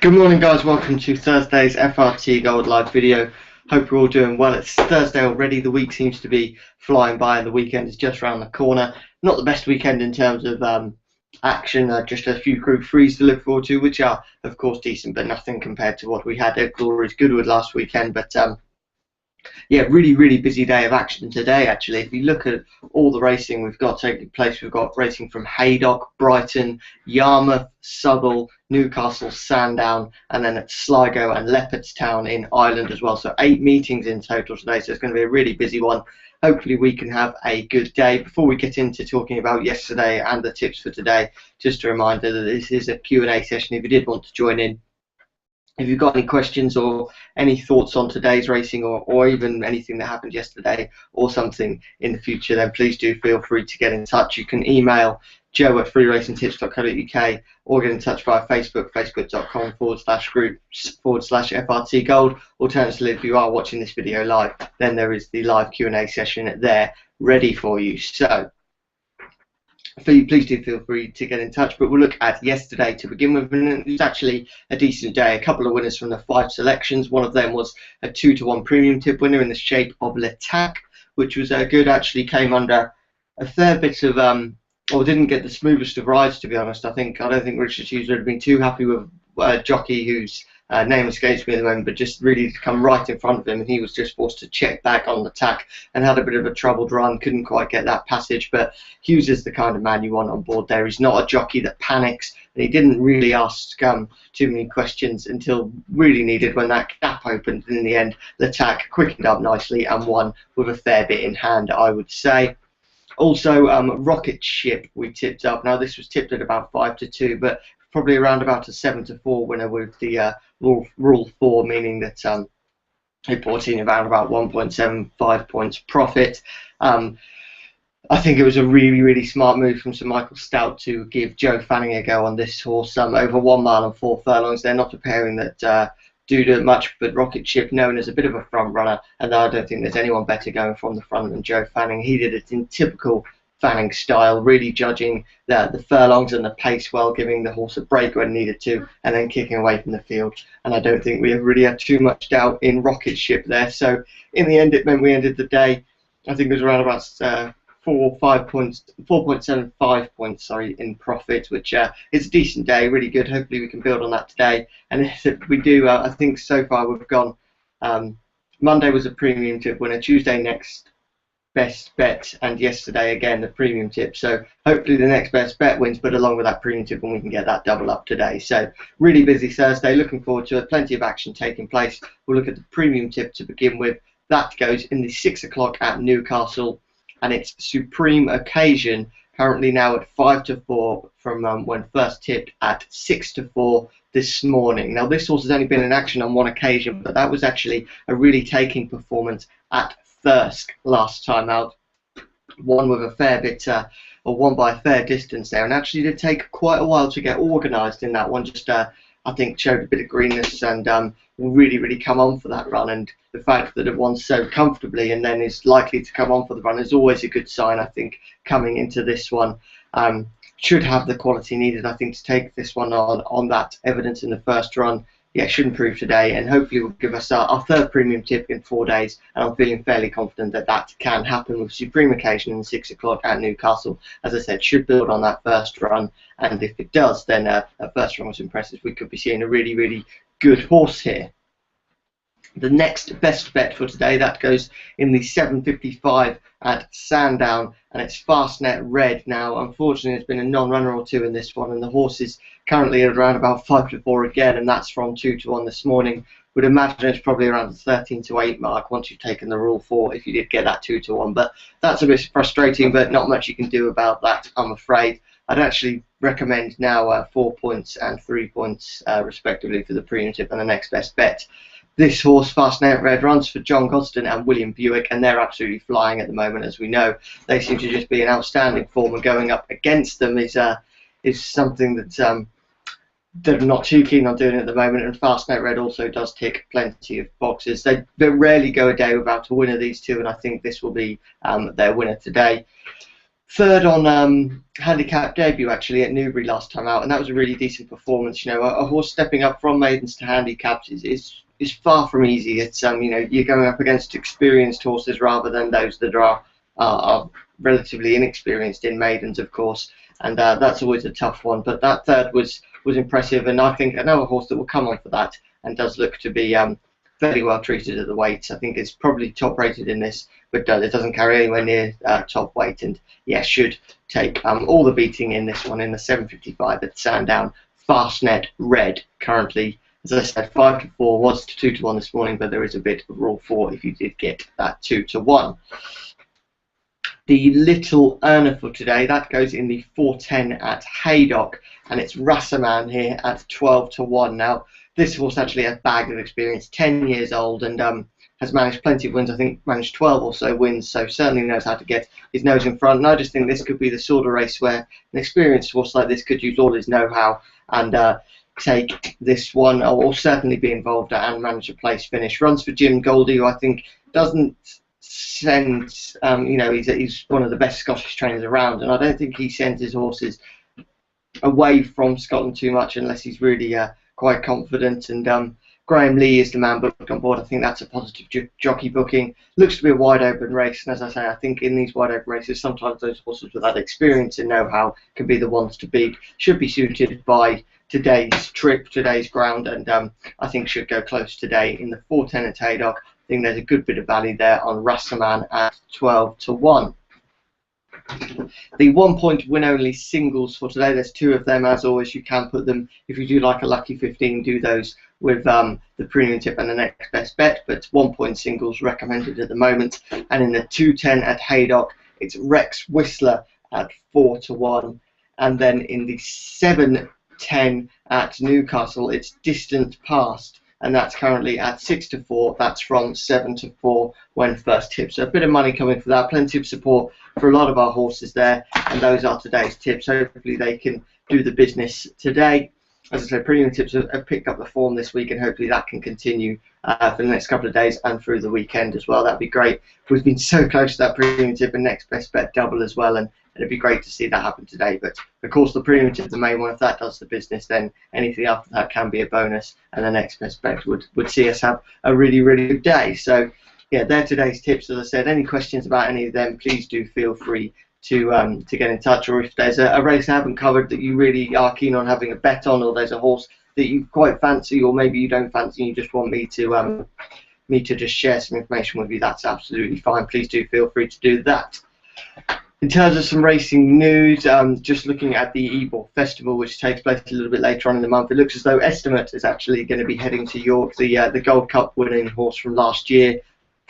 Good morning, guys. Welcome to Thursday's FRT Gold live video. Hope you're all doing well. It's Thursday already. The week seems to be flying by and the weekend is just around the corner. Not the best weekend in terms of action, just a few Group 3s to look forward to, which are, of course, decent, but nothing compared to what we had at Glorious Goodwood last weekend. But yeah, really busy day of action today, actually. If you look at all the racing we've got taking place, we've got racing from Haydock, Brighton, Yarmouth, Southall, Newcastle, Sandown, and then at Sligo and Leopardstown in Ireland as well. So 8 meetings in total today, so it's going to be a really busy one. Hopefully we can have a good day. Before we get into talking about yesterday and the tips for today, just a reminder that this is a Q&A session if you did want to join in. If you've got any questions or any thoughts on today's racing or even anything that happened yesterday or something in the future, then please do feel free to get in touch. You can email joe@freeracingtips.co.uk or get in touch via Facebook, facebook.com/groups/FRT Gold. Alternatively, if you are watching this video live, then there is the live Q&A session there ready for you. So please do feel free to get in touch, but we'll look at yesterday to begin with, and it was actually a decent day. A couple of winners from the 5 selections. One of them was a 2-to-1 premium tip winner in the shape of L'Attack, which was good. Actually came under a fair bit of or didn't get the smoothest of rides, to be honest. I don't think Richard Hughes would have been too happy with a jockey whose name escapes me at the moment, but just really to come right in front of him, and he was just forced to check back on the tack and had a bit of a troubled run, couldn't quite get that passage. But Hughes is the kind of man you want on board there. He's not a jockey that panics, and he didn't really ask too many questions until really needed when that gap opened, and in the end the tack quickened up nicely and won with a fair bit in hand, I would say. Also, Rocket Ship we tipped up. Now this was tipped at about 5-2, but probably around about a 7-4 winner with the rule 4, meaning that it brought in around about 1.75 points profit. I think it was a really smart move from Sir Michael Stout to give Joe Fanning a go on this horse. Over 1 mile and 4 furlongs. They're not a pairing that do much, but Rocket Ship known as a bit of a front runner, and I don't think there's anyone better going from the front than Joe Fanning. He did it in typical Fanning style, really judging the furlongs and the pace well, giving the horse a break when needed to, and then kicking away from the field. And I don't think we really had too much doubt in Rocket Ship there. So in the end, it meant we ended the day, I think it was around about 4.75 points, in profit, which is a decent day, really good. Hopefully we can build on that today, and if we do, I think so far we've gone. Monday was a premium tip winner, Tuesday next best bet, and yesterday again the premium tip. So hopefully the next best bet wins, but along with that premium tip, and we can get that double up today. So really busy Thursday, looking forward to it. Plenty of action taking place. We'll look at the premium tip to begin with. That goes in the 6 o'clock at Newcastle, and it's Supreme Occasion, currently now at 5-4 from when first tipped at 6-4 this morning. Now this horse has only been in action on one occasion, but that was actually a really taking performance at Thirsk last time out. Won with a fair bit, or won by a fair distance there, and actually did take quite a while to get organised in that one. Just I think showed a bit of greenness and will really come on for that run, and the fact that it won so comfortably and then is likely to come on for the run is always a good sign, I think, coming into this one. Should have the quality needed, I think, to take this one on that evidence in the first run. Yeah, should improve today, and hopefully will give us our third premium tip in 4 days, and I'm feeling fairly confident that that can happen with Supreme Occasion in 6 o'clock at Newcastle. As I said, should build on that first run, and if it does, then that first run was impressive. We could be seeing a really good horse here. The next best bet for today, that goes in the 7.55 at Sandown, and it's Fastnet Red. Now, unfortunately, there's been a non-runner or two in this one, and the horse is currently at around about 5-4 again, and that's from 2-1 this morning. Would imagine it's probably around the 13-8 mark once you've taken the rule 4 if you did get that 2-1, but that's a bit frustrating, but not much you can do about that, I'm afraid. I'd actually recommend now 4 points and 3 points respectively for the premium tip and the next best bet. This horse, Fastnet Red, runs for John Gosden and William Buick, and they're absolutely flying at the moment, as we know. They seem to just be in outstanding form, and going up against them is something that they're not too keen on doing at the moment. And Fastnet Red also does tick plenty of boxes. They rarely go a day without a winner, these two, and I think this will be their winner today. third on handicap debut actually at Newbury last time out, and that was a really decent performance. You know, a horse stepping up from maidens to handicaps is far from easy. It's you know, you're going up against experienced horses rather than those that are relatively inexperienced in maidens, of course, and that's always a tough one. But that third was impressive, and I think another horse that will come on for that and does look to be fairly well treated at the weights. I think it's probably top rated in this, but it doesn't carry anywhere near top weight, and yeah, should take all the beating in this one in the 7:55 at Sandown. Fastnet Red currently, as I said, 5 to 4, was to 2 to 1 this morning, but there is a bit of rule 4 if you did get that 2 to 1. The little earner for today, that goes in the 4:10 at Haydock, and it's Rassaman here at 12 to 1. Now, this horse actually has bag of experience, 10 years old, and has managed plenty of wins. I think managed 12 or so wins, so certainly knows how to get his nose in front. And I just think this could be the sort of race where an experienced horse like this could use all his know-how and take this one, or certainly be involved and manage a place finish. Runs for Jim Goldie, who I think doesn't send, you know, he's one of the best Scottish trainers around, and I don't think he sends his horses away from Scotland too much unless he's really quite confident. And Graham Lee is the man booked on board. I think that's a positive jockey booking. Looks to be a wide open race, and as I say, I think in these wide open races sometimes those horses with that experience and know-how can be the ones to beat. Should be suited by today's trip, today's ground, and I think should go close today in the 4:10 at Haydock. I think there's a good bit of value there on Rassaman at 12 to 1. The 1 point win only singles for today, there's 2 of them. As always, you can put them, if you do like a lucky 15, do those with the premium tip and the next best bet, but 1 point singles recommended at the moment. And in the 2:10 at Haydock, it's Rex Whistler at 4 to 1. And then in the 7:10 at Newcastle, it's Distant Past, and that's currently at 6 to 4. That's from 7 to 4 when first tipped. So a bit of money coming for that. Plenty of support for a lot of our horses there, and those are today's tips. Hopefully they can do the business today. As I said, premium tips have picked up the form this week, and hopefully that can continue for the next couple of days and through the weekend as well. That'd be great. We've been so close to that premium tip and next best bet double as well, and it'd be great to see that happen today. But of course, the premium tip, the main one, if that does the business, then anything after that can be a bonus, and the next best bet would see us have a really, really good day. So yeah, they're today's tips. As I said, any questions about any of them, please do feel free to get in touch, or if there's a race I haven't covered that you really are keen on having a bet on, or there's a horse that you quite fancy, or maybe you don't fancy and you just want me to just share some information with you, that's absolutely fine. Please do feel free to do that. In terms of some racing news, just looking at the Ebor Festival, which takes place a little bit later on in the month, it looks as though Estimate is actually going to be heading to York, the Gold Cup winning horse from last year.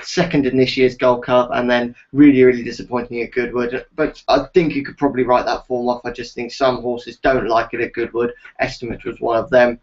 Second in this year's Gold Cup, and then really, really disappointing at Goodwood. But I think you could probably write that form off. I just think some horses don't like it at Goodwood. Estimate was one of them.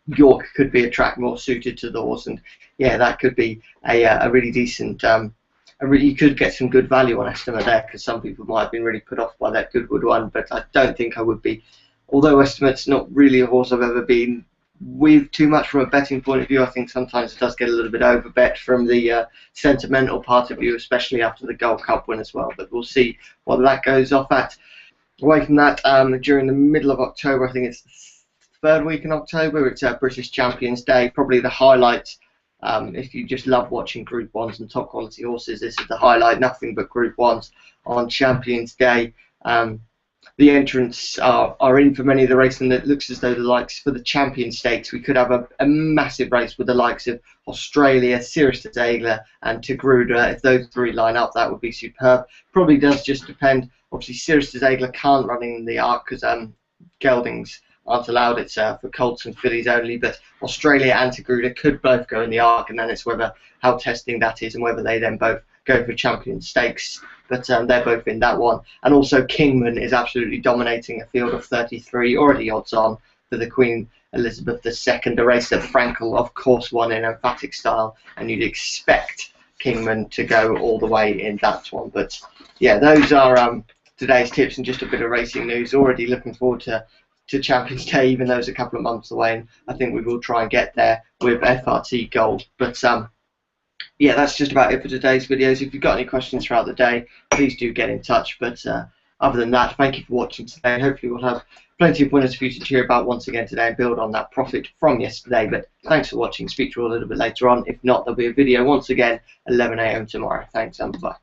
York could be a track more suited to the horse, and yeah, that could be a really decent. You could get some good value on Estimate there, because some people might have been really put off by that Goodwood one, but I don't think I would be. Although Estimate's not really a horse I've ever been with too much from a betting point of view. I think sometimes it does get a little bit overbet from the sentimental part of view, especially after the Gold Cup win as well. But we'll see what that goes off at. Away from that, during the middle of October, I think it's the 3rd week in October, it's British Champions Day. Probably the highlight, if you just love watching Group 1s and top quality horses, this is the highlight. Nothing but Group 1s on Champions Day. The entrants are in for many of the race, and it looks as though the likes for the Champion Stakes, we could have a massive race with the likes of Australia, Cirrus de Zegler and Tagruda. If those 3 line up, that would be superb. Probably does just depend. Obviously, Cirrus de Zegler can't run in the Arc because geldings aren't allowed. It's for colts and fillies only, but Australia and Tagruda could both go in the Arc, and then it's whether how testing that is and whether they then both go for Champion Stakes. But they're both in that one. And also Kingman is absolutely dominating a field of 33, already odds on for the Queen Elizabeth II, a race that Frankel of course won in emphatic style, and you'd expect Kingman to go all the way in that one. But yeah, those are today's tips and just a bit of racing news. Already looking forward to Champions Day, even though it's a couple of months away, and I think we will try and get there with FRT Gold. But yeah, that's just about it for today's videos. If you've got any questions throughout the day, please do get in touch. But other than that, thank you for watching today. Hopefully we'll have plenty of winners for you to cheer about once again today and build on that profit from yesterday. But thanks for watching. Speak to you all a little bit later on. If not, there'll be a video once again 11 AM tomorrow. Thanks and bye.